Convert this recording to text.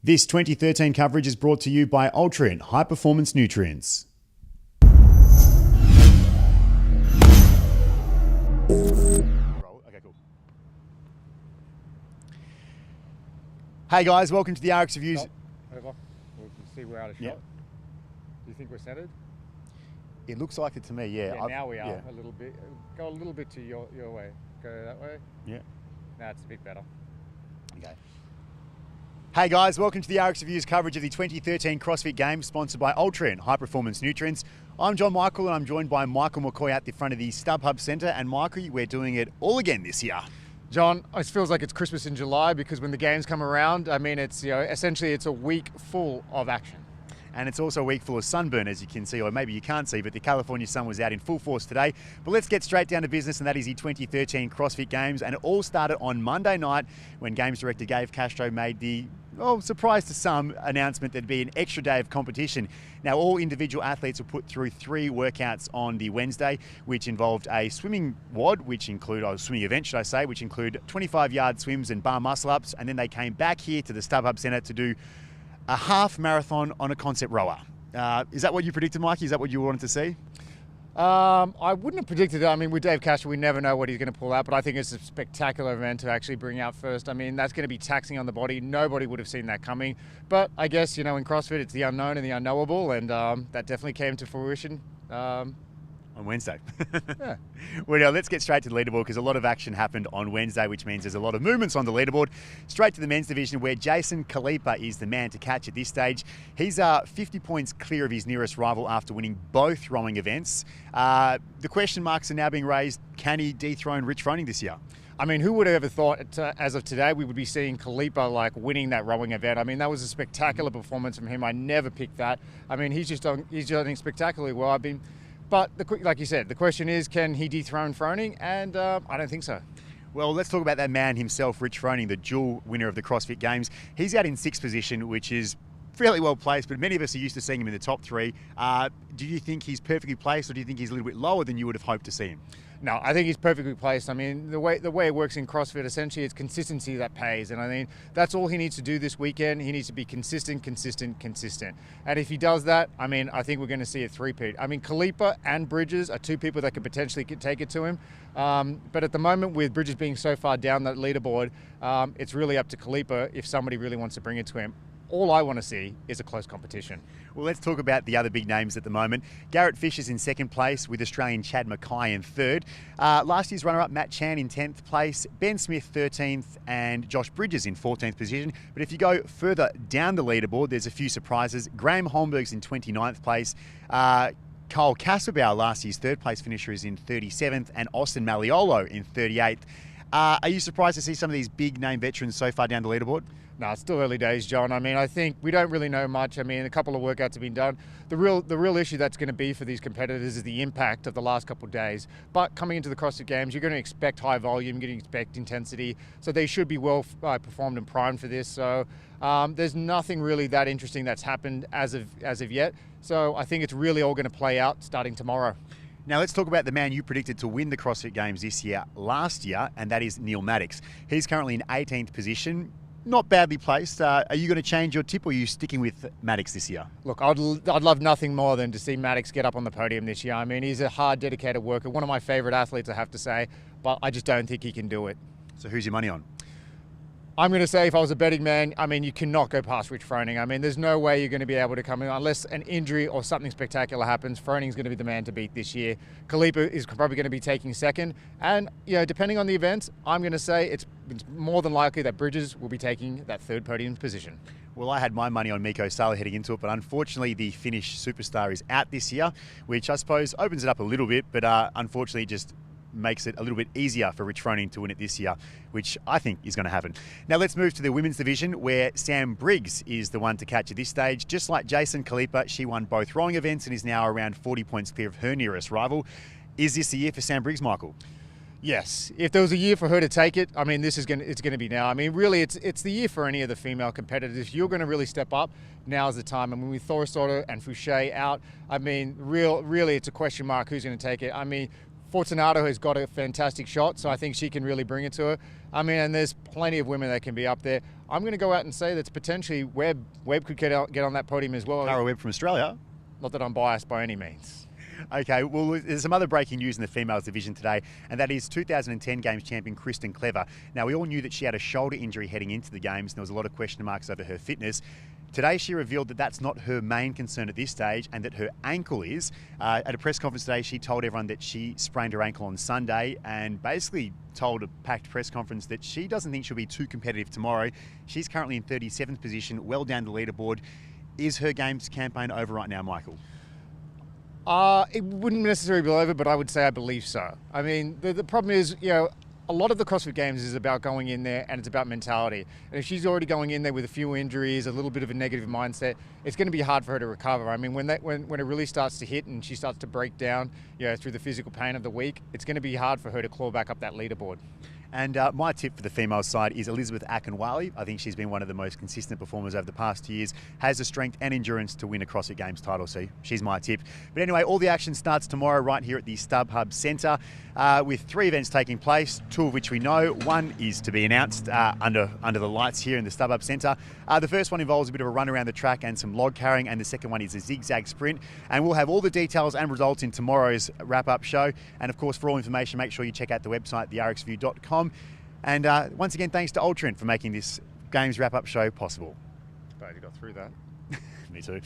This 2013 coverage is brought to you by Ultrient High Performance Nutrients. Okay, cool. Hey guys, welcome to the RX Reviews. Stop. Over. We can see we're out of shot. Yep. Do you think we're centered? It looks like it to me, yeah. Yeah, now we are a little bit. Go a little bit to your way. Go that way. Yeah. Now it's a bit better. Okay. Hey guys, welcome to the RX Reviews coverage of the 2013 CrossFit Games, sponsored by Ultrient High Performance Nutrients. I'm John Michael and I'm joined by Michael McCoy at the front of the StubHub Center. And Michael, we're doing it all again this year. John, it feels like it's Christmas in July because when the games come around, I mean, it's essentially it's a week full of action. And it's also a week full of sunburn, as you can see, or maybe you can't see, but the California sun was out in full force today. But let's get straight down to business, and that is the 2013 CrossFit Games. And it all started on Monday night when Games Director Dave Castro made the, surprise to some, announcement there'd be an extra day of competition. Now, all individual athletes were put through 3 workouts on the Wednesday, which involved a swimming WOD, swimming event, should I say, which include 25-yard swims and bar muscle-ups. And then they came back here to the StubHub Center to do a half marathon on a concept rower. Is that what you predicted, Mikey? Is that what you wanted to see? I wouldn't have predicted it. I mean, with Dave Castro, we never know what he's going to pull out, but I think it's a spectacular event to actually bring out first. I mean, that's going to be taxing on the body. Nobody would have seen that coming. But I guess, in CrossFit, it's the unknown and the unknowable, and that definitely came to fruition. On Wednesday. Yeah. Well, now let's get straight to the leaderboard because a lot of action happened on Wednesday, which means there's a lot of movements on the leaderboard. Straight to the men's division where Jason Kalipa is the man to catch at this stage. He's 50 points clear of his nearest rival after winning both rowing events. The question marks are now being raised, can he dethrone Rich Froning this year? I mean, who would have ever thought, as of today, we would be seeing Kalipa winning that rowing event? I mean, that was a spectacular performance from him. I never picked that. I mean, he's doing spectacularly well. But like you said, the question is, can he dethrone Froning? And I don't think so. Well, let's talk about that man himself, Rich Froning, the dual winner of the CrossFit Games. He's out in 6th position, which is fairly well placed, but many of us are used to seeing him in the top 3. Do you think he's perfectly placed, or do you think he's a little bit lower than you would have hoped to see him? No, I think he's perfectly placed. I mean, the way it works in CrossFit, essentially, it's consistency that pays. And I mean, that's all he needs to do this weekend. He needs to be consistent. And if he does that, I mean, I think we're going to see a three-peat. I mean, Kalipa and Bridges are 2 people that could potentially take it to him. But at the moment, with Bridges being so far down that leaderboard, it's really up to Kalipa if somebody really wants to bring it to him. All I want to see is a close competition. Well, let's talk about the other big names at the moment. Garrett Fisher's in 2nd place with Australian Chad Mackay in 3rd. Last year's runner-up Matt Chan in 10th place, Ben Smith 13th and Josh Bridges in 14th position. But if you go further down the leaderboard, there's a few surprises. Graham Holmberg's in 29th place. Kyle Kasperbauer, last year's 3rd place finisher, is in 37th and Austin Maliolo in 38th. Are you surprised to see some of these big name veterans so far down the leaderboard? No, it's still early days, John. I mean, I think we don't really know much. I mean, a couple of workouts have been done. The real issue that's going to be for these competitors is the impact of the last couple of days. But coming into the CrossFit Games, you're going to expect high volume, you're going to expect intensity. So they should be well performed and primed for this. So there's nothing really that interesting that's happened as of yet. So I think it's really all going to play out starting tomorrow. Now let's talk about the man you predicted to win the CrossFit Games last year, and that is Neil Maddox. He's currently in 18th position. Not badly placed. Are you going to change your tip, or are you sticking with Maddox this year? Look, I'd love nothing more than to see Maddox get up on the podium this year. I mean, he's a hard, dedicated worker, one of my favourite athletes, I have to say, but I just don't think he can do it. So who's your money on? I'm going to say, if I was a betting man, I mean, you cannot go past Rich Froning. I mean, there's no way you're going to be able to come in unless an injury or something spectacular happens. Froning's going to be the man to beat this year. Kalipa is probably going to be taking 2nd. And, depending on the event, I'm going to say it's more than likely that Bridges will be taking that 3rd podium position. Well, I had my money on Mikko Salo heading into it, but unfortunately the Finnish superstar is out this year, which I suppose opens it up a little bit, but unfortunately just makes it a little bit easier for Rich Froning to win it this year, which I think is going to happen. Now let's move to the women's division where Sam Briggs is the one to catch at this stage. Just like Jason Kalipa, she won both rowing events and is now around 40 points clear of her nearest rival. Is this the year for Sam Briggs, Michael? Yes, if there was a year for her to take it, I mean, it's going to be now. I mean, really, it's the year for any of the female competitors. If you're going to really step up, now's the time. I mean, with Thorisdottir and Fouché out, I mean, really, it's a question mark who's going to take it. I mean, Fortunato has got a fantastic shot, so I think she can really bring it to her. I mean, and there's plenty of women that can be up there. I'm going to go out and say that's potentially Webb. Webb could get on that podium as well. Cara Webb from Australia. Not that I'm biased by any means. Okay, well, there's some other breaking news in the females division today, and that is 2010 Games champion Kristen Clever. Now, we all knew that she had a shoulder injury heading into the Games, and there was a lot of question marks over her fitness. Today, she revealed that that's not her main concern at this stage, and that her ankle is. At a press conference today, she told everyone that she sprained her ankle on Sunday, and basically told a packed press conference that she doesn't think she'll be too competitive tomorrow. She's currently in 37th position, well down the leaderboard. Is her Games campaign over right now, Michael? It wouldn't necessarily be over, but I would say I believe so. I mean, the problem is, a lot of the CrossFit Games is about going in there and it's about mentality. And if she's already going in there with a few injuries, a little bit of a negative mindset, it's going to be hard for her to recover. I mean, when it really starts to hit and she starts to break down, through the physical pain of the week, it's going to be hard for her to claw back up that leaderboard. And my tip for the female side is Elizabeth Akinwale. I think she's been one of the most consistent performers over the past 2 years, has the strength and endurance to win a CrossFit Games title, so she's my tip. But anyway, all the action starts tomorrow right here at the StubHub Center with 3 events taking place, 2 of which we know. One is to be announced under the lights here in the StubHub Center. The first one involves a bit of a run around the track and some log carrying, and the second one is a zigzag sprint. And we'll have all the details and results in tomorrow's wrap-up show. And of course, for all information, make sure you check out the website, therxview.com. And once again, thanks to Ultrent for making this Games wrap-up show possible. Glad you got through that. Me too.